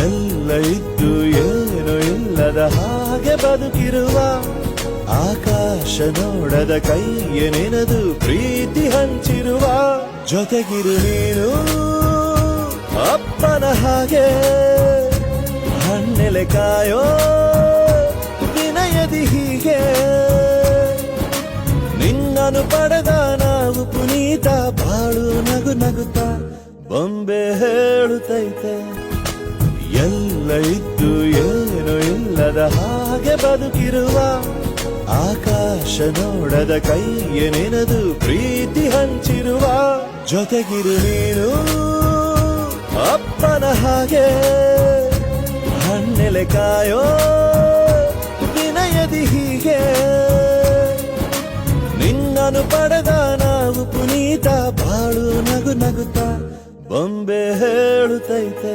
ಎಲ್ಲ ಇದ್ದು ಏನು ಇಲ್ಲದ ಹಾಗೆ ಬದುಕಿರುವ ಆಕಾಶ ನೋಡದ ಕೈಯೇ ನೆನೆದು ಪ್ರೀತಿ ಹಂಚಿರುವ ಜೊತೆಗಿರು ನೀನು ಅಪ್ಪನ ಹಾಗೆ ಹಣ್ಣೆಲೆ ಕಾಯೋ ವಿನಯದಿ ಹೀಗೆ ನಿನ್ನನು ಪಡೆದ ನಾವು ಪುನೀತ ಬಾಳು ನಗು ನಗುತ್ತ ಬೊಂಬೆ ಹೇಳುತ್ತೈತೆ ಎಲ್ಲ ಇದ್ದು ಏನು ಇಲ್ಲದ ಹಾಗೆ ಬದುಕಿರುವ ಆಕಾಶ ನೋಡದ ಕೈಯೇ ನೆನೆದು ಪ್ರೀತಿ ಹಂಚಿರುವ ಜೊತೆಗಿರು ನೀನು ಅಪ್ಪನ ಹಾಗೆ ಹಣ್ಣೆಲೆ ಕಾಯೋ ವಿನಯದಿ ಹೀಗೆ ನಿನ್ನನು ಪಡೆದ ನಾವು ಪುನೀತ ಬಾಳು ನಗು ನಗುತ್ತ ಬೊಂಬೆ ಹೇಳುತ್ತೈತೆ.